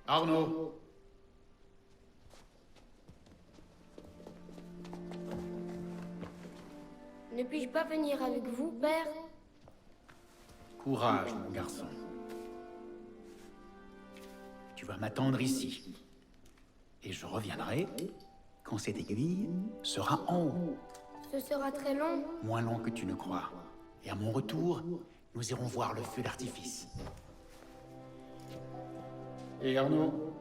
Arnaud! Ne puis-je pas venir avec vous, père? Courage, mon garçon. Tu vas m'attendre ici. Et je reviendrai quand cette aiguille sera en haut. Ce sera très long. Moins long que tu ne crois. Et à mon retour, nous irons voir le feu d'artifice. Et Arnaud?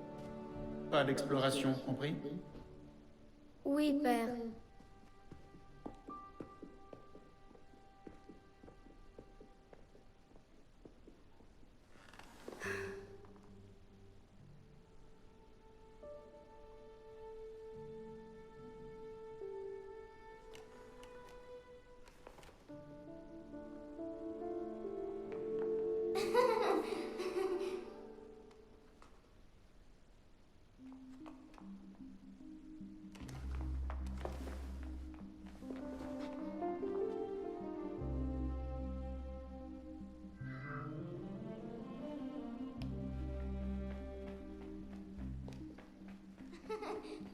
Pas d'exploration, compris? Oui, père.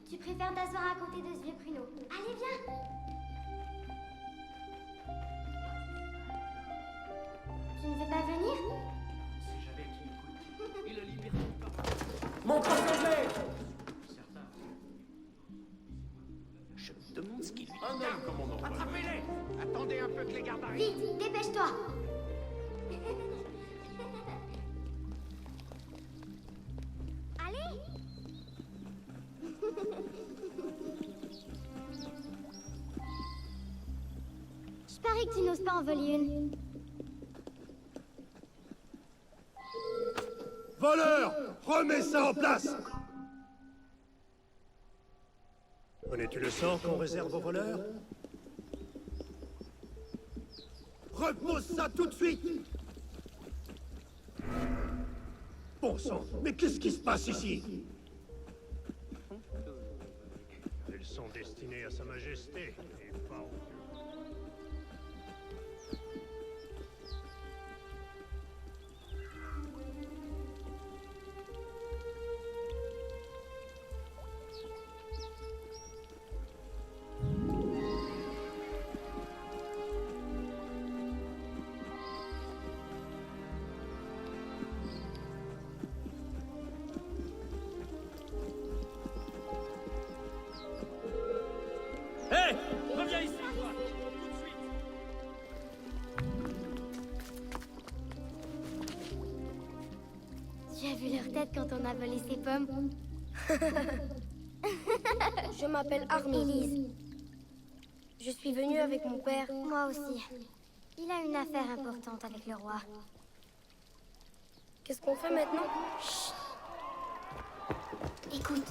Tu préfères t'asseoir à côté de ce vieux pruneau. Allez, viens. Tu ne veux pas venir? Si j'avais qui écoute, et la liberté de Mon passager! certains. Je me demande ce qu'il lui Un homme, commandant. Attrapez-les! Attendez un peu que les gardes arrivent. Vite, dépêche-toi. Allez. Je parie que tu n'oses pas en voler une. Voleur! Remets ça en place! Connais-tu le sort qu'on réserve aux voleurs? Repose ça tout de suite! Bon sang, mais qu'est-ce qui se passe ici? Elles sont destinées à Sa Majesté, et pas au... Hé! Reviens ici, toi! Tout de suite! Tu as vu leur tête quand on a volé ces pommes? Je m'appelle Arnaud. Élise. Je suis venue avec mon père. Moi aussi. Il a une affaire importante avec le roi. Qu'est-ce qu'on fait maintenant? Écoute.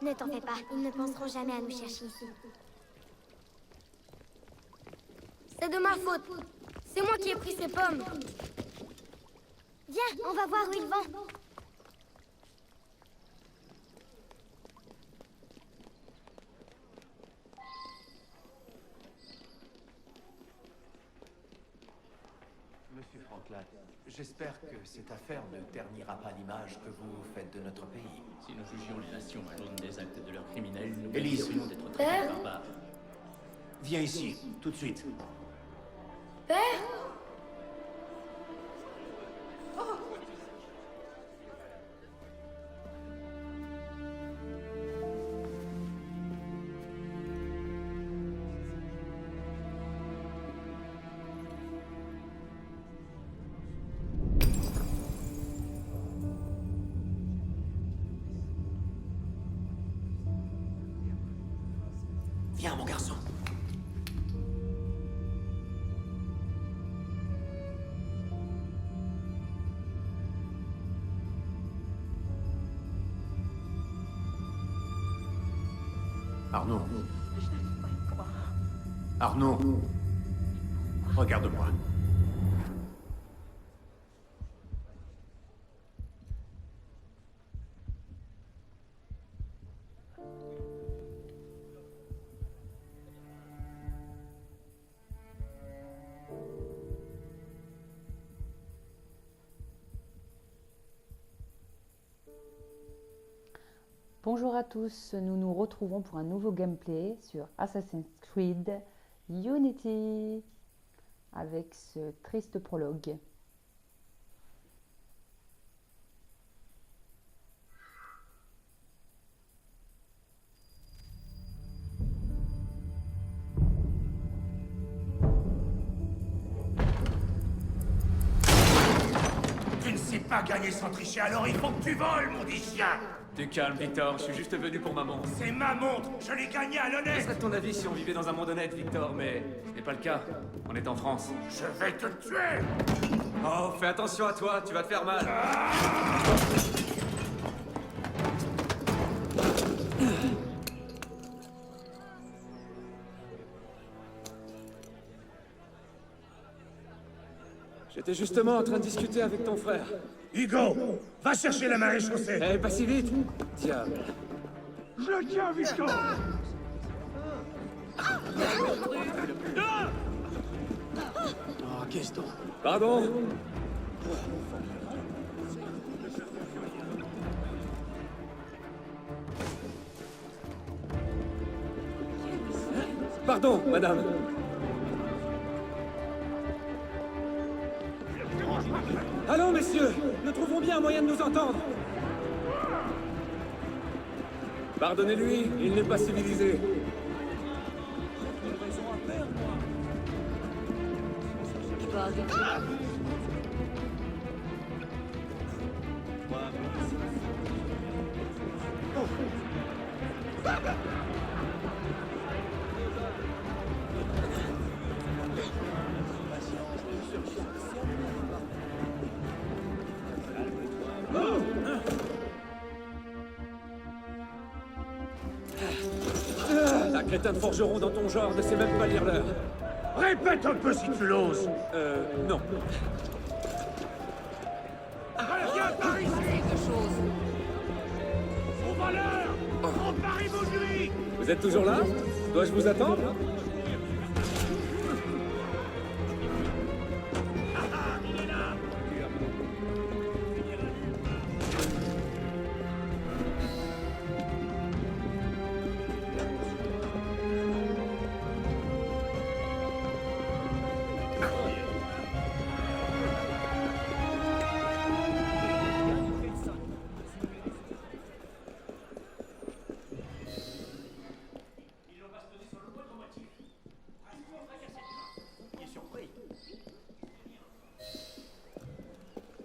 Ne t'en fais pas, ils ne penseront jamais à nous chercher ici. C'est de ma faute. C'est moi qui ai pris ces pommes. Viens, on va voir où ils vont. Monsieur Franklin, j'espère que cette affaire ne ternira pas l'image que vous faites de notre pays. Si nous jugions les nations à l'aune des actes de leurs criminels, nous Élise. mériterions d'être traités Père? barbares. Viens ici, tout de suite. Père? Viens, mon garçon. Arnaud. Arnaud. Regarde-moi. Bonjour à tous, nous nous retrouvons pour un nouveau gameplay sur Assassin's Creed Unity avec ce triste prologue. Tu ne sais pas gagner sans tricher, alors il faut que tu voles, mon dit chien! Du calme, Victor, je suis juste venu pour ma montre. C'est ma montre! Je l'ai gagnée à Ce l'honnête! serait ton avis si on vivait dans un monde honnête, Victor, mais ce n'est pas le cas. On est en France. Je vais te tuer! Oh, fais attention à toi, tu vas te faire mal. J'étais justement en train de discuter avec ton frère. Hugo, va chercher la marée chaussée! Eh, pas si vite! Diable. Je le tiens, Victor! Oh, qu'est-ce donc? Pardon? Pardon, madame. Allons, messieurs, nous trouvons bien un moyen de nous entendre. Pardonnez-lui, il n'est pas civilisé. La crétin de forgeron dans ton genre ne sait même pas lire l'heure. Répète un peu si tu l'oses! Non. Reviens par ici! Au voleur! On parie vos nuits! Vous êtes toujours là? Dois-je vous attendre? Il est là!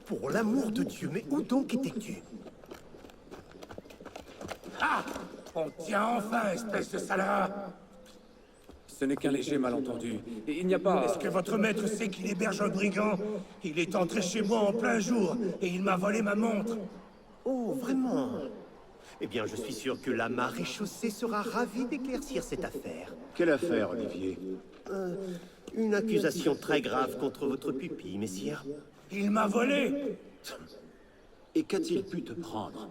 Pour l'amour de Dieu, mais où donc étais-tu? Ah! On tient enfin, espèce de salaud! Ce n'est qu'un léger malentendu. Il n'y a pas... Est-ce que votre maître sait qu'il héberge un brigand? Il est entré chez moi en plein jour et il m'a volé ma montre. Oh, vraiment? Eh bien, je suis sûr que la marée chaussée sera ravie d'éclaircir cette affaire. Quelle affaire, Olivier? Une accusation très grave contre votre pupille, messire. Il m'a volé! Et qu'a-t-il pu te prendre?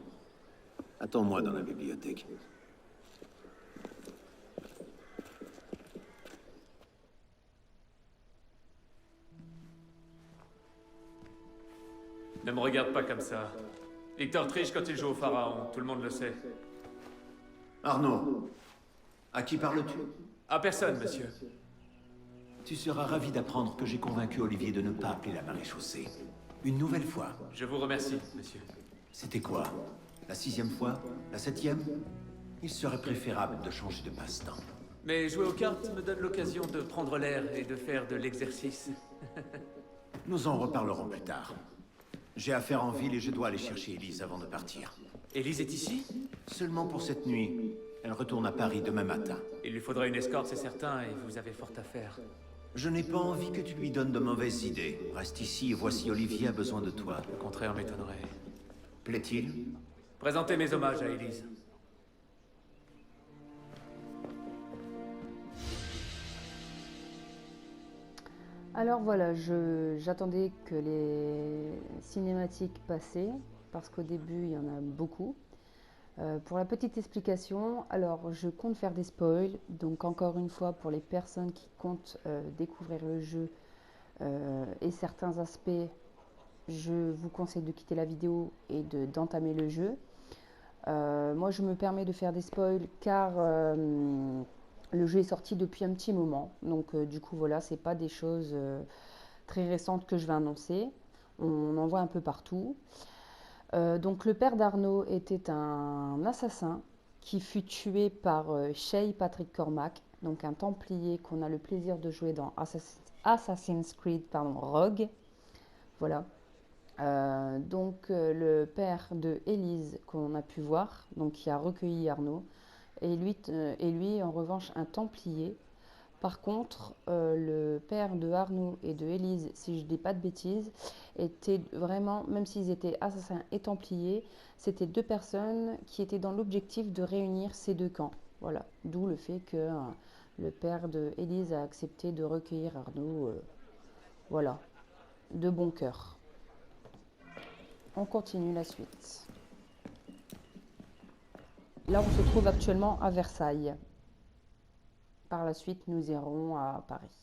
Attends-moi dans la bibliothèque. Ne me regarde pas comme ça. Victor triche quand il joue au pharaon, tout le monde le sait. Arnaud, à qui parles-tu? À personne, monsieur. Tu seras ravi d'apprendre que j'ai convaincu Olivier de ne pas appeler la marée chaussée. Une nouvelle fois. Je vous remercie, monsieur. C'était quoi? La 6e fois? La 7e? Il serait préférable de changer de passe-temps. Mais jouer aux cartes me donne l'occasion de prendre l'air et de faire de l'exercice. Nous en reparlerons plus tard. J'ai affaire en ville et je dois aller chercher Élise avant de partir. Élise est ici? Seulement pour cette nuit. Elle retourne à Paris demain matin. Il lui faudra une escorte, c'est certain, et vous avez fort à faire. Je n'ai pas envie que tu lui donnes de mauvaises idées. Reste ici et voici Olivier a besoin de toi. Le contraire m'étonnerait. Plaît-il? Présentez mes hommages à Élise. Alors voilà, j'attendais que les cinématiques passaient, parce qu'au début il y en a beaucoup. Pour la petite explication, alors je compte faire des spoils, donc encore une fois pour les personnes qui comptent découvrir le jeu et certains aspects, je vous conseille de quitter la vidéo et d'entamer le jeu. Moi, je me permets de faire des spoils car le jeu est sorti depuis un petit moment. Donc, du coup, voilà, c'est pas des choses très récentes que je vais annoncer. On en voit un peu partout. Donc, le père d'Arnaud était un assassin qui fut tué par Shay Patrick Cormac, donc un Templier qu'on a le plaisir de jouer dans Assassin's Creed, Rogue. Voilà. Le père de Élise qu'on a pu voir, donc qui a recueilli Arnaud, et lui en revanche un Templier. Par contre, le père de Arnaud et de Élise, si je dis pas de bêtises, étaient vraiment, même s'ils étaient assassins et Templiers, c'était deux personnes qui étaient dans l'objectif de réunir ces deux camps. Voilà, d'où le fait que le père de Élise a accepté de recueillir Arnaud, voilà, de bon cœur. On continue la suite. Là, on se trouve actuellement à Versailles. Par la suite, nous irons à Paris.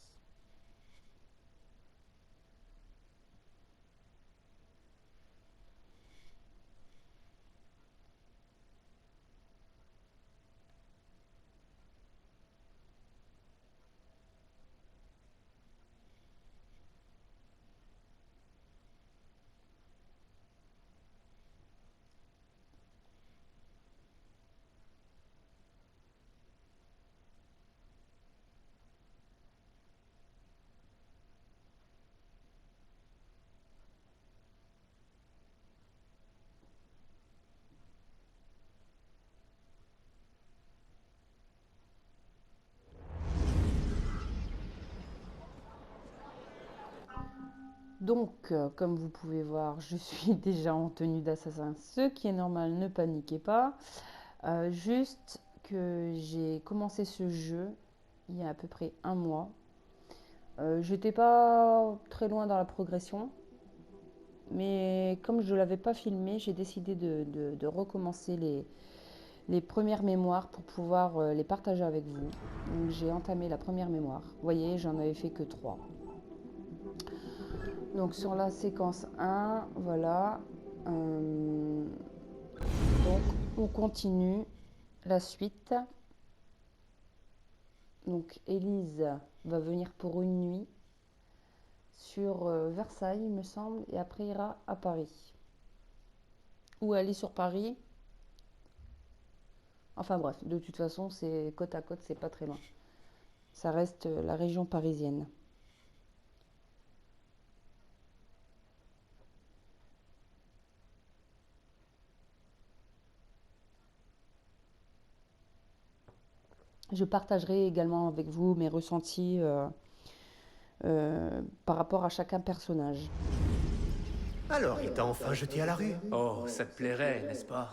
Donc, comme vous pouvez voir, je suis déjà en tenue d'assassin, ce qui est normal, ne paniquez pas. Juste que j'ai commencé ce jeu il y a à peu près un mois. J'étais pas très loin dans la progression, mais comme je ne l'avais pas filmé, j'ai décidé de recommencer les premières mémoires pour pouvoir les partager avec vous. Donc j'ai entamé la première mémoire. Vous voyez, j'en avais fait que 3. Donc sur la séquence 1, voilà. Donc on continue la suite. Donc Élise va venir pour une nuit sur Versailles, il me semble, et après ira à Paris. Ou aller sur Paris. Enfin bref, de toute façon, c'est côte à côte, c'est pas très loin. Ça reste la région parisienne. Je partagerai également avec vous mes ressentis par rapport à chacun personnage. Alors, il t'a enfin jeté à la rue? Oh, ça te plairait, n'est-ce pas?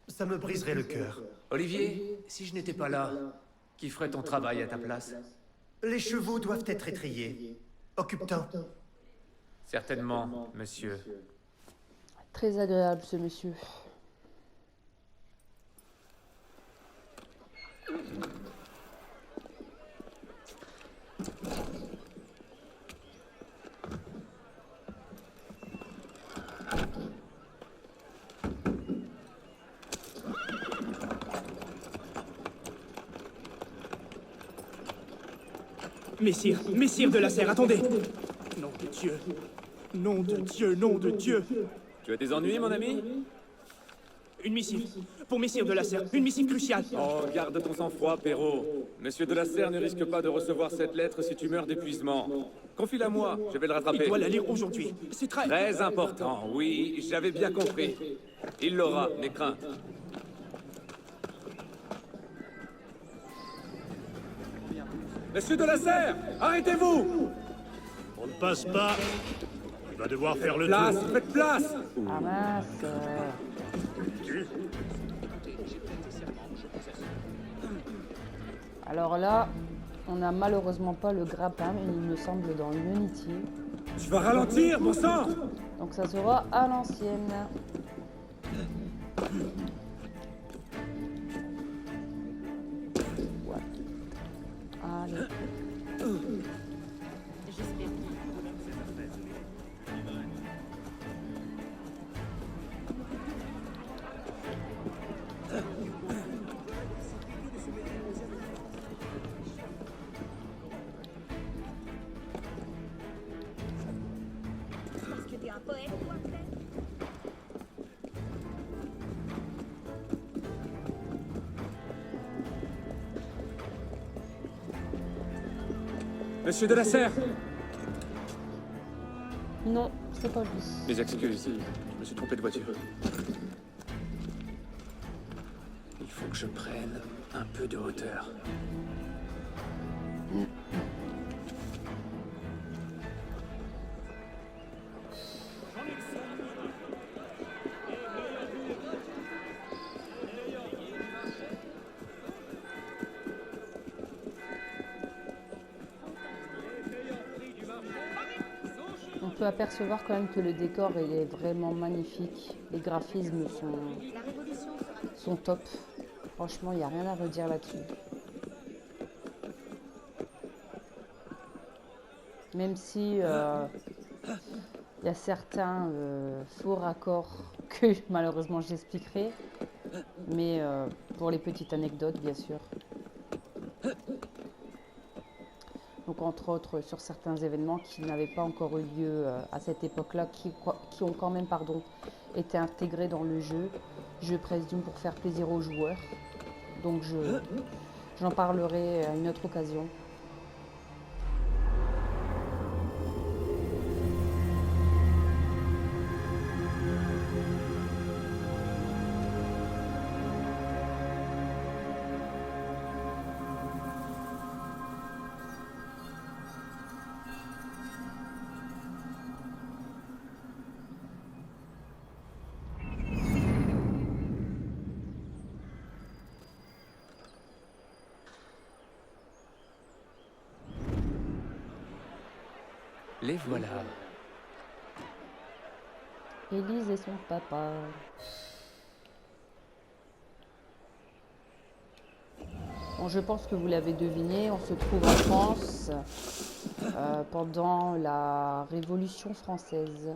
Ça me briserait le cœur. Olivier, si je n'étais pas là, qui ferait ton travail à ta place? Les chevaux doivent être étrillés. Occupe-t'en. Certainement, monsieur. Très agréable ce monsieur. Messire de la Serre, attendez! Nom de Dieu! Nom de Dieu, nom de Dieu! Tu as des ennuis, mon ami? Une missive. Pour Messire de la Serre, une missive cruciale. Oh, garde ton sang-froid, Perrault. Monsieur de la Serre ne risque pas de recevoir cette lettre si tu meurs d'épuisement. Confie-la moi, je vais le rattraper. Il doit la lire aujourd'hui. C'est très important, oui, j'avais bien compris. Il l'aura, n'aie crainte. Monsieur de la Serre, arrêtez-vous! On ne passe pas. Il va devoir faire le Place, tour. faites place! Ah mince. Alors là, on n'a malheureusement pas le grappin, mais il me semble dans Unity. Tu vas ralentir, bon sang! Donc ça sera à l'ancienne. Ouais. Allez. Monsieur de la Serre! Non, c'est pas lui. Mes excuses, je me suis trompé de voiture. Il faut que je prenne un peu de hauteur. On peut apercevoir quand même que le décor il est vraiment magnifique. Les graphismes sont top. Franchement, il n'y a rien à redire là-dessus. Même si il y a certains faux raccords que malheureusement j'expliquerai. Mais pour les petites anecdotes, bien sûr. Donc entre autres sur certains événements qui n'avaient pas encore eu lieu à cette époque-là, qui ont quand même été intégrés dans le jeu, je présume pour faire plaisir aux joueurs. Donc j'en parlerai à une autre occasion. Les voilà. Élise et son papa. Bon, je pense que vous l'avez deviné, on se trouve en France pendant la Révolution française.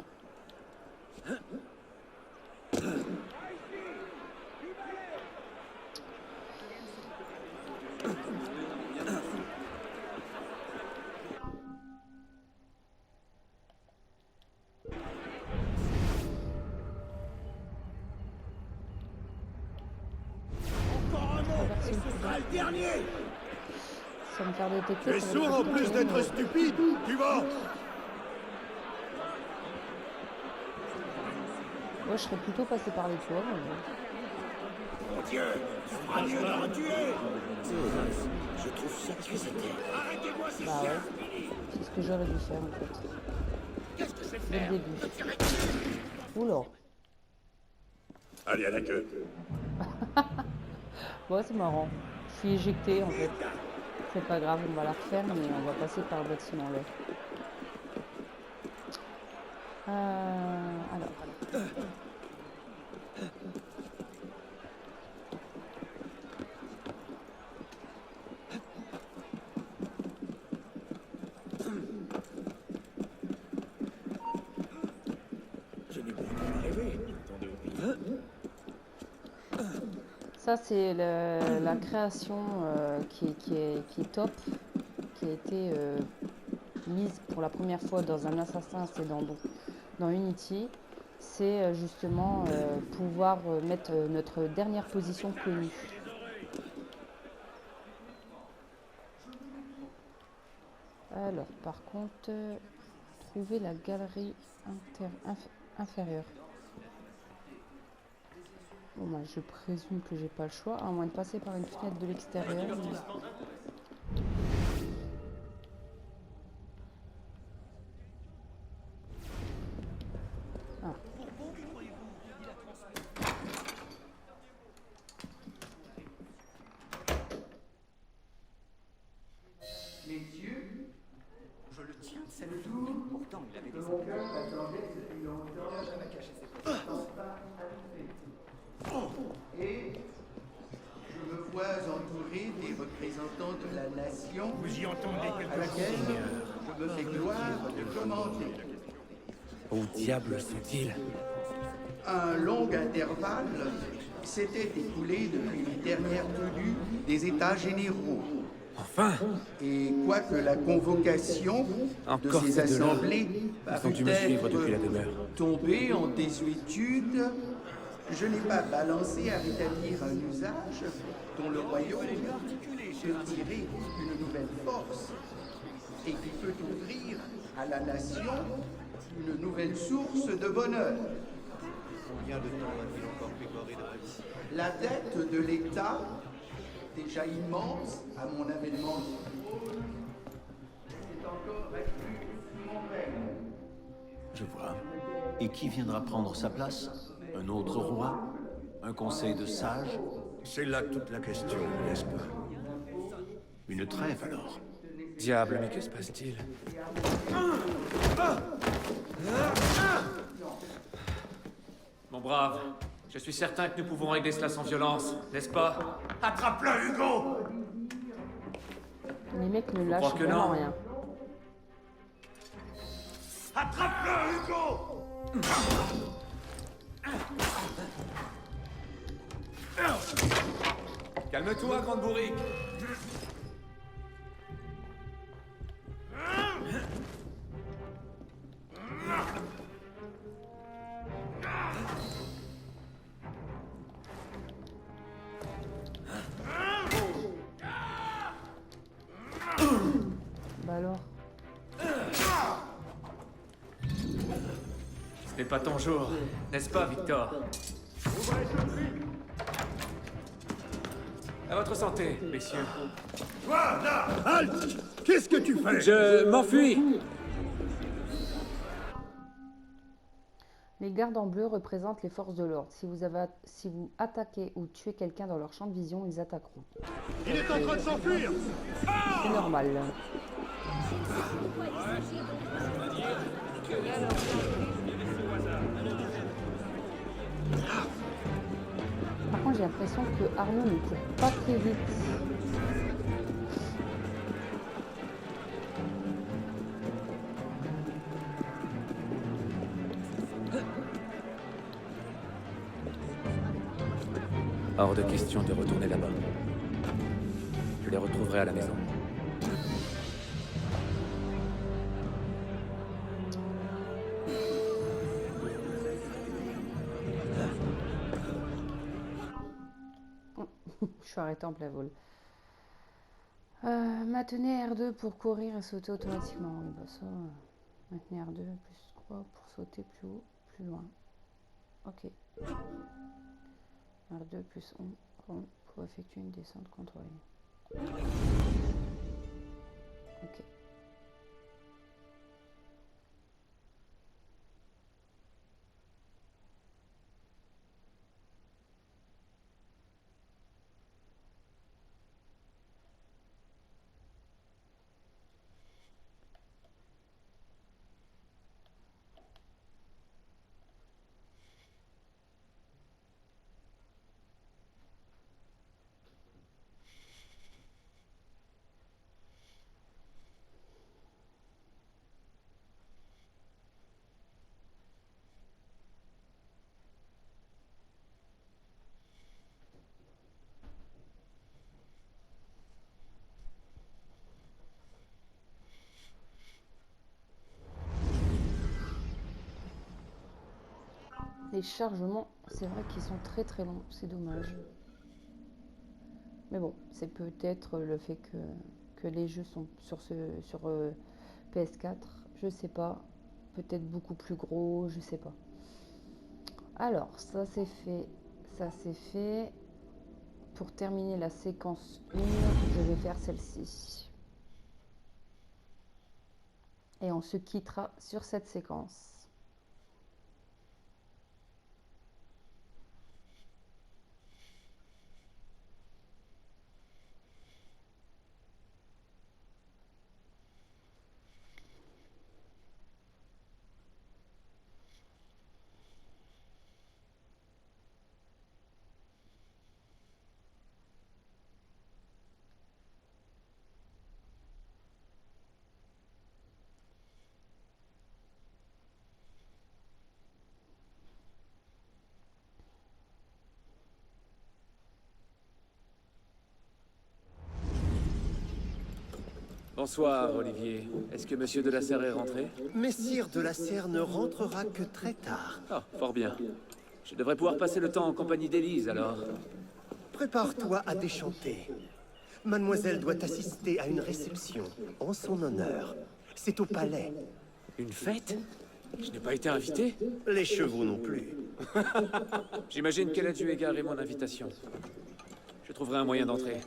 Sans me faire détecter. Tu es sourd en plus d'être stupide, tu vas. Moi, je serais plutôt passé par les toits. Mon Dieu, tu feras mieux de retuer. Je trouve ça très intéressant. Arrêtez-moi si Bah ouais, c'est ce que j'aurais dû faire en fait. Qu'est-ce que je vais Dès faire? le début. Oula. Allez à la queue. Ouais, c'est marrant. Je suis éjectée en fait. C'est pas grave, on va la refaire, mais on va passer par le bâtiment là. Alors. Je n'ai pas rêvé. Ça, c'est la création qui est top, qui a été mise pour la première fois dans un Assassin, c'est dans Unity. C'est justement pouvoir mettre notre dernière position connue. Alors, par contre, trouver la galerie inférieure. Bon, bah, je présume que j'ai pas le choix, à moins de passer par une fenêtre de l'extérieur. Ah. Messieurs, je le tiens de cette tour. Pourtant, il avait des Et je me vois entouré des représentants de la nation. Vous y entendez à quelque laquelle chose? je me fais gloire de commenter. Où diable sont-ils? Un long intervalle s'était écoulé depuis les dernières tenues des États généraux. Enfin! Et quoique la convocation Encore de ces ces deux-là. assemblées Ils ont dû me suivre depuis la demeure. tombée en désuétude, je n'ai pas balancé à rétablir un usage dont le royaume peut tirer une nouvelle force. et qui peut ouvrir à la nation une nouvelle source de bonheur. Combien de temps va-t-il encore pécorer de ici? La dette de l'État, déjà immense à mon avènement, est encore accrue sous mon règne. Je vois. Et qui viendra prendre sa place? Un autre roi? Un conseil de sages? C'est là toute la question, n'est-ce pas? Une trêve alors? Diable, mais que se passe-t-il? Mon brave, je suis certain que nous pouvons régler cela sans violence, n'est-ce pas? Attrape-le, Hugo! Les mecs ne lâchent croire que vraiment non. rien. Attrape-le, Hugo! Calme-toi, grande bourrique. Bah alors. Ce n'est pas ton jour, n'est-ce pas, Victor? À votre santé, messieurs. Toi, là! Halte! Qu'est-ce que tu fais? Je m'enfuis! Les gardes en bleu représentent les forces de l'ordre. Si vous attaquez ou tuez quelqu'un dans leur champ de vision, ils attaqueront. Il est en train de s'enfuir! C'est normal. Par contre, j'ai l'impression que Arnaud ne court pas très vite. Hors de question de retourner là-bas. Je les retrouverai à la maison. Je suis arrêtée en plein vol. Maintenez R2 pour courir et sauter automatiquement. Oui, bah ça. Maintenez R2 plus 3 pour sauter plus haut, plus loin. Ok. R2 plus 1 pour effectuer une descente contrôlée. Ok. Les chargements, c'est vrai qu'ils sont très très longs, c'est dommage. Mais bon, c'est peut-être le fait que les jeux sont sur PS4, je sais pas. Peut-être beaucoup plus gros, je sais pas. Alors, ça c'est fait, ça c'est fait. Pour terminer la séquence 1, je vais faire celle-ci. Et on se quittera sur cette séquence. Bonsoir, Olivier. Est-ce que Monsieur de la Serre est rentré? Messire de la Serre ne rentrera que très tard. Ah, fort bien. Je devrais pouvoir passer le temps en compagnie d'Élise, alors. Prépare-toi à déchanter. Mademoiselle doit assister à une réception en son honneur. C'est au palais. Une fête? Je n'ai pas été invité? Les chevaux non plus. J'imagine qu'elle a dû égarer mon invitation. Je trouverai un moyen d'entrer.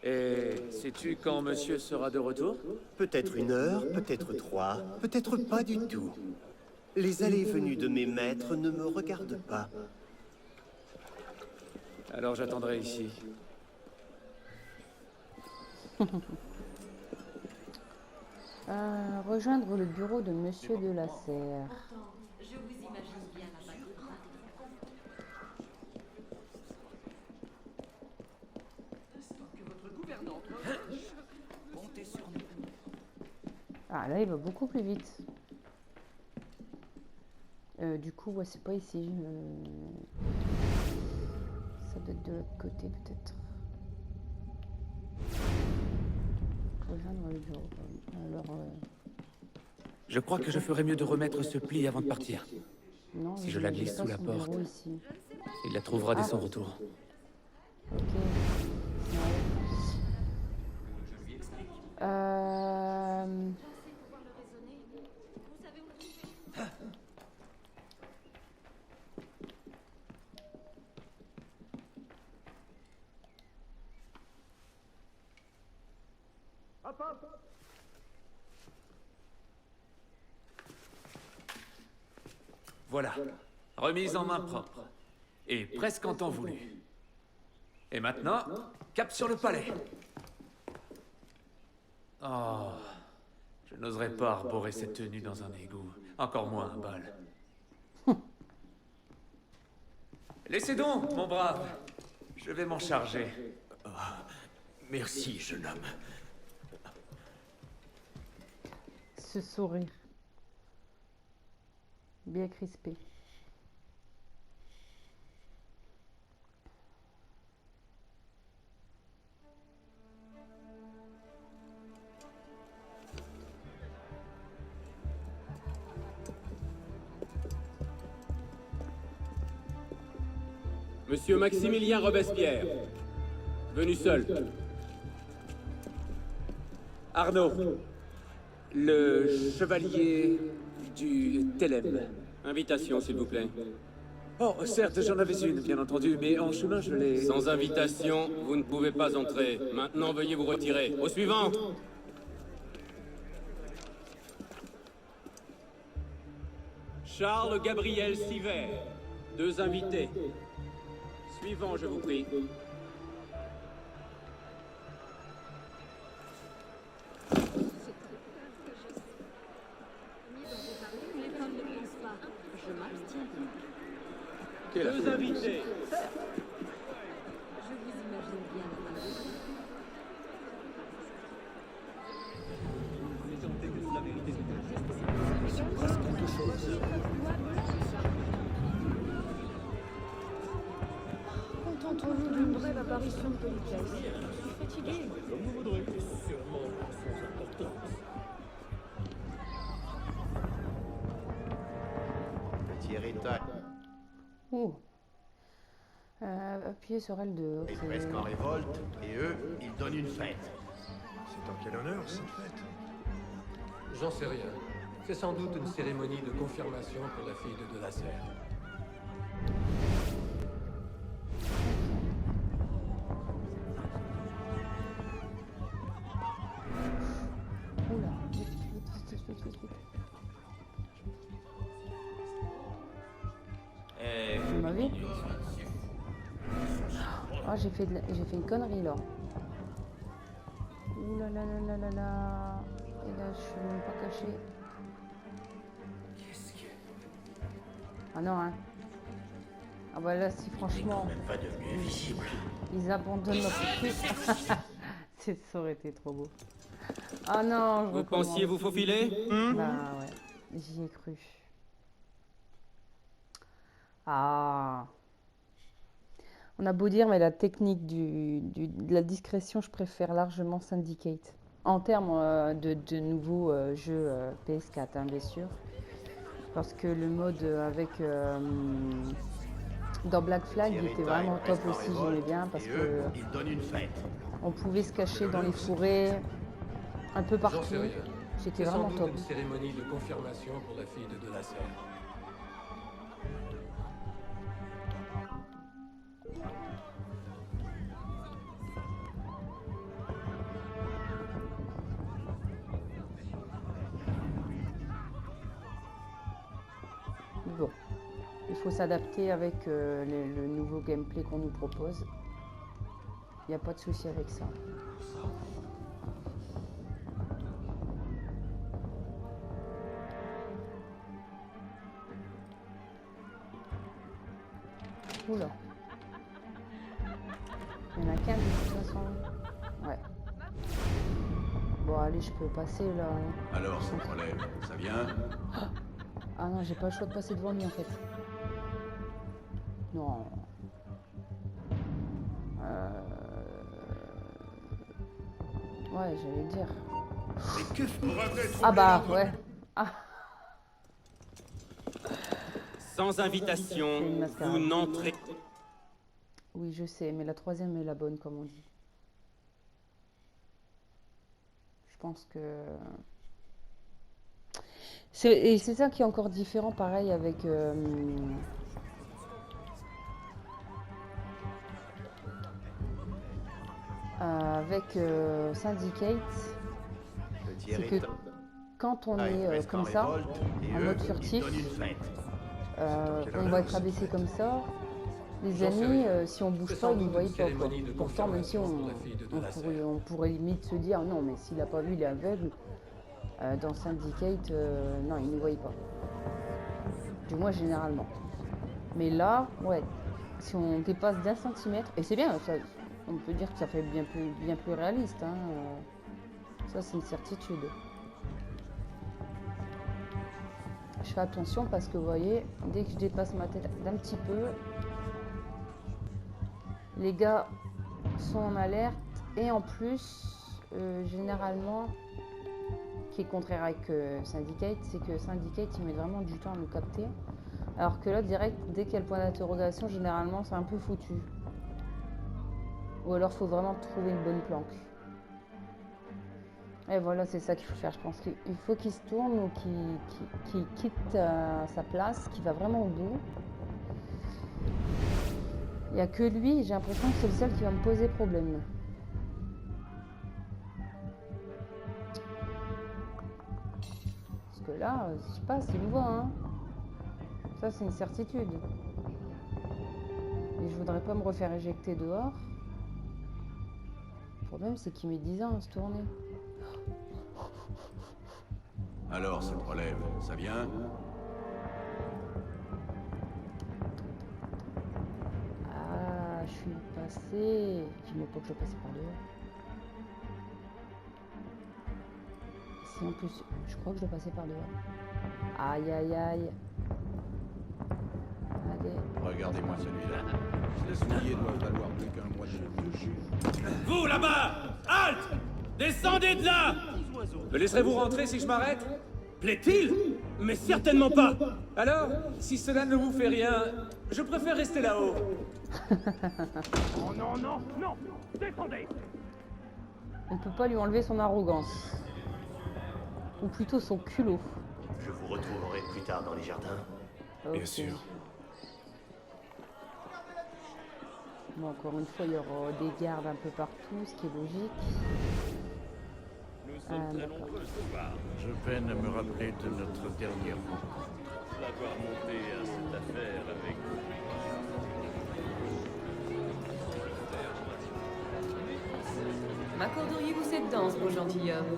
Et sais-tu quand monsieur sera de retour? Peut-être 1 heure, peut-être 3, peut-être pas du tout. Les allées et venues de mes maîtres ne me regardent pas. Alors j'attendrai ici. Rejoindre le bureau de Monsieur de la Serre. Je vous imagine bien là-bas. Ah là, il va beaucoup plus vite. Du coup, ouais, c'est pas ici. Ça doit être de l'autre côté, peut-être. Rejoindre le bureau. Alors, Je crois que je ferais mieux de remettre ce pli avant de partir. non, Si je la glisse pas sous la son porte. bureau ici. Il la trouvera dès son retour. Ok. Euh... Voilà. Remise en main propre. Et presque en temps voulu. Et maintenant, cap sur le palais. Oh, je n'oserais pas arborer cette tenue dans un égout. Encore moins un bal. Laissez donc, mon brave. Je vais m'en charger. Merci, jeune homme. Ce sourire. Bien crispé. Monsieur Maximilien Robespierre, venu seul. Arnaud, le chevalier du Télème. Invitation, s'il vous plaît. Oh, certes, j'en avais une, bien entendu, mais en chemin, je l'ai... Sans invitation, vous ne pouvez pas entrer. Maintenant, veuillez vous retirer. Au suivant. Charles Gabriel Siver. 2 invités. Suivant, je vous prie. Deux invités. Je vous imagine bien là-bas. Contentons-nous d'une brève apparition de politesse. Je suis fatigué. Comme vous voudrez. Sûrement sans importance. Petit héritage. Oh. Appuyez sur L2. Est presque en révolte, et eux, ils donnent une fête. C'est en quel honneur, cette fête? J'en sais rien. C'est sans doute une cérémonie de confirmation pour la fille de la Serre. Oula. Tu m'as vu? Ah, j'ai fait une connerie là. Ouh là là là là là là. Et là, je suis même pas caché. Ah non, hein. Ah bah là, si franchement, ils abandonnent notre truc. Ça aurait été trop beau. Ah non, je Vous recommence. pensiez vous faufiler? Bah ouais, j'y ai cru. Ah. On a beau dire, mais la technique de la discrétion, je préfère largement Syndicate. En termes de nouveaux jeux PS4, hein, bien sûr. Parce que le mode avec dans Black Flag il était vraiment top aussi, j'aimais bien parce que on pouvait se cacher dans les forêts un peu partout. J'en sais rien. C'était C'est sans vraiment doute top. une cérémonie de confirmation pour la fille de Delacer. Bon, il faut s'adapter avec le nouveau gameplay qu'on nous propose. Il n'y a pas de souci avec ça. Oula. Il y en a qu'un de toute façon. Ouais. Bon allez, je peux passer là. Alors, ça relève, ça vient? Ah non, j'ai pas le choix de passer devant lui en fait. Non. Ouais, j'allais le dire. Ah bah ouais. Ah. Sans invitation, vous n'entrez. Oui, je sais, mais la troisième est la bonne, comme on dit. Je pense que... Et c'est ça qui est encore différent, pareil, avec... Syndicate. C'est que quand on est comme ça, en mode furtif, on va être abaissé comme ça. Les amis, si on bouge pas, ils ne voient pas. Quoi. Pourtant, même si on pourrait limite se dire non, mais s'il n'a pas vu, il est aveugle. Dans Syndicate, non, il ne voit pas. Du moins, généralement. Mais là, ouais, si on dépasse d'un centimètre, et c'est bien, ça, on peut dire que ça fait bien plus réaliste. Hein, ça, c'est une certitude. Je fais attention parce que vous voyez, dès que je dépasse ma tête d'un petit peu, les gars sont en alerte et en plus, généralement, qui est contraire avec Syndicate, c'est que Syndicate il met vraiment du temps à nous capter, alors que là, direct, dès qu'il y a le point d'interrogation, généralement, c'est un peu foutu. Ou alors, il faut vraiment trouver une bonne planque. Et voilà, c'est ça qu'il faut faire. Je pense qu'il faut qu'il se tourne ou qu'il quitte sa place, qu'il va vraiment au bout. Il n'y a que lui, j'ai l'impression que c'est le seul qui va me poser problème. Parce que là, je sais pas, c'est nouveau, hein. Ça, c'est une certitude. Et je voudrais pas me refaire éjecter dehors. Le problème, c'est qu'il met 10 ans à se tourner. Alors, ça relève, ça vient? Ah, je suis passé. Dis-moi pas que je passe par dehors. Si en plus, je crois que je dois passer par dehors. Aïe, aïe, aïe. Allez. Regardez-moi celui-là. Les souliers doivent valoir plus qu'un mois de... Vous, là-bas! Halte! Descendez de là! Me laisserez-vous rentrer si je m'arrête? Plaît-il? Mais certainement pas! Alors, si cela ne vous fait rien, je préfère rester là-haut. Oh non, non, non! Descendez! On ne peut pas lui enlever son arrogance. Ou plutôt son culot. Je vous retrouverai plus tard dans les jardins. Okay. Bien sûr. Bon, encore une fois, il y aura des gardes un peu partout, ce qui est logique. Nous sommes très nombreux ce soir. Je peine à me rappeler de notre dernière rencontre. D'avoir monté à cette affaire avec vous. M'accorderiez-vous cette danse, mon gentilhomme?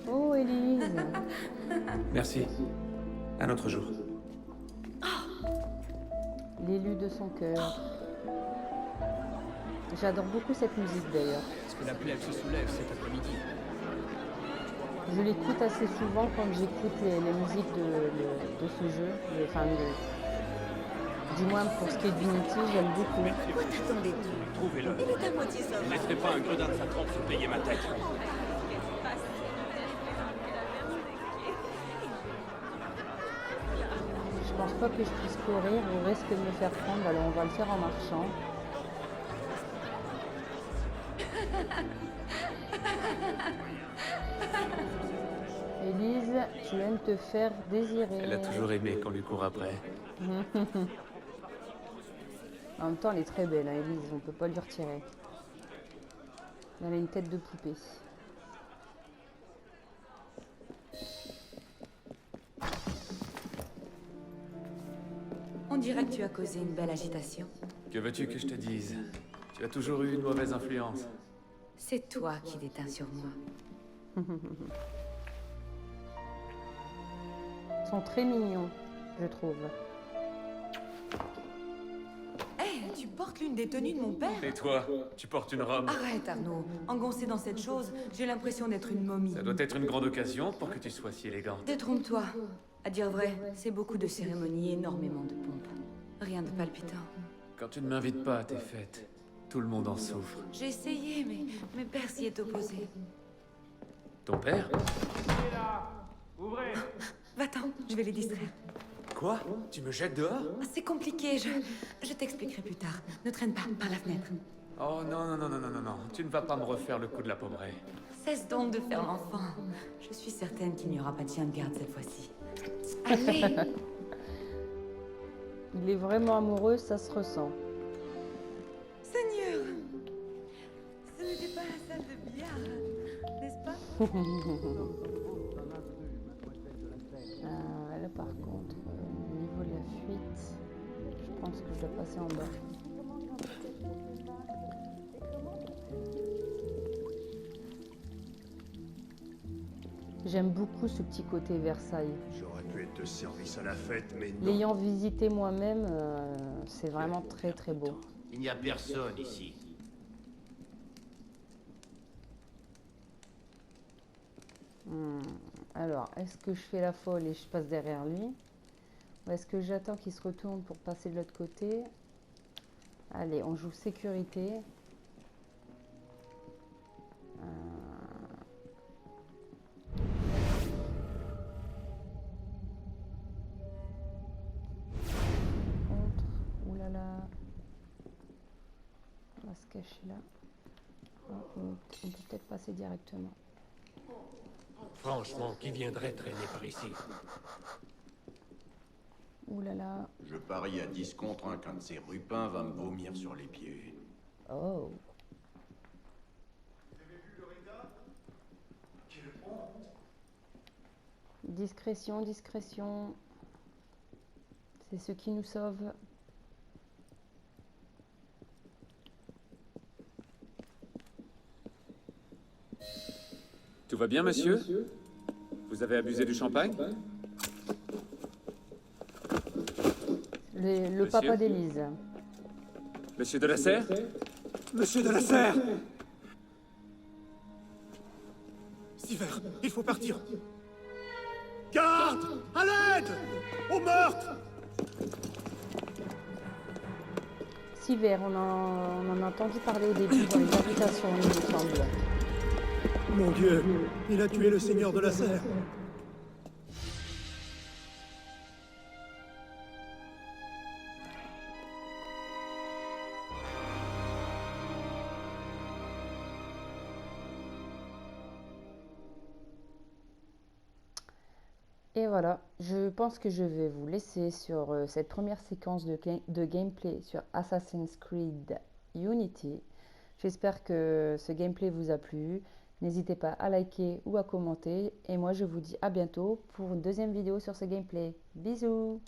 Oh, Élise. Merci. Un autre jour. L'élu de son cœur. J'adore beaucoup cette musique d'ailleurs. Est-ce que la plèbe se soulève cet après-midi? Je l'écoute assez souvent quand j'écoute les musiques de ce jeu. Du moins pour ce qui est d'Unity, j'aime beaucoup. Où t'attendez-vous? Trouvez-le. Il est à moitié Je sauvage. ne laisserai pas un gredin de sa trempe se payer ma tête. pense pas que je puisse courir, au risque de me faire prendre, alors on va le faire en marchant. Élise, tu aimes te faire désirer. Elle a toujours aimé qu'on lui court après. En même temps, elle est très belle, hein, Élise, on peut pas lui retirer. Elle a une tête de poupée. On dirait que tu as causé une belle agitation. Que veux-tu que je te dise? Tu as toujours eu une mauvaise influence. C'est toi qui déteins sur moi. Ils sont très mignons, je trouve. Hé, tu portes l'une des tenues de mon père? Et toi, tu portes une robe. Arrête, Arnaud. Engoncé dans cette chose, j'ai l'impression d'être une momie. Ça doit être une grande occasion pour que tu sois si élégante. Détrompe-toi. À dire vrai, c'est beaucoup de cérémonies et énormément de pompes. Rien de palpitant. Quand tu ne m'invites pas à tes fêtes, tout le monde en souffre. J'ai essayé, mais père s'y est opposé. Ton père? Ouvrez! Va-t'en, je vais les distraire. Quoi? Tu me jettes dehors? C'est compliqué, je t'expliquerai plus tard. Ne traîne pas par la fenêtre. Oh non, non, non, non, non, non, non. Tu ne vas pas me refaire le coup de la pommeraie. Cesse donc de faire l'enfant. Je suis certaine qu'il n'y aura pas de chien de garde cette fois-ci. Allez! Il est vraiment amoureux, ça se ressent. Seigneur! Ce n'était pas la salle de billard, n'est-ce pas? Là par contre, au niveau de la fuite, je pense que je dois passer en bas. J'aime beaucoup ce petit côté Versailles. J'aurais pu être de service à la fête, mais non. L'ayant visité moi-même, c'est vraiment très très beau. Il n'y a personne ici. Alors, est-ce que je fais la folle et je passe derrière lui? Ou est-ce que j'attends qu'il se retourne pour passer de l'autre côté? Allez, on joue sécurité. Oulala. On va se cacher là. On peut peut-être passer directement. Franchement, qui viendrait traîner par ici? Ouh là là. Je parie à 10 contre 1 qu'un de ces rupins va me vomir sur les pieds. Oh. Discrétion, discrétion. C'est ce qui nous sauve. Tout va bien, monsieur? Vous avez abusé du champagne? Le papa d'Élise. Monsieur de la Serre? Monsieur de la Serre! Siver, il faut partir. Garde! À l'aide! Au meurtre! Siver, on en a entendu parler au début dans les invitations, il me semble. Mon Dieu, il a tué le seigneur de la Serre. Et voilà, je pense que je vais vous laisser sur cette première séquence de gameplay sur Assassin's Creed Unity. J'espère que ce gameplay vous a plu. N'hésitez pas à liker ou à commenter. Et moi, je vous dis à bientôt pour une deuxième vidéo sur ce gameplay. Bisous!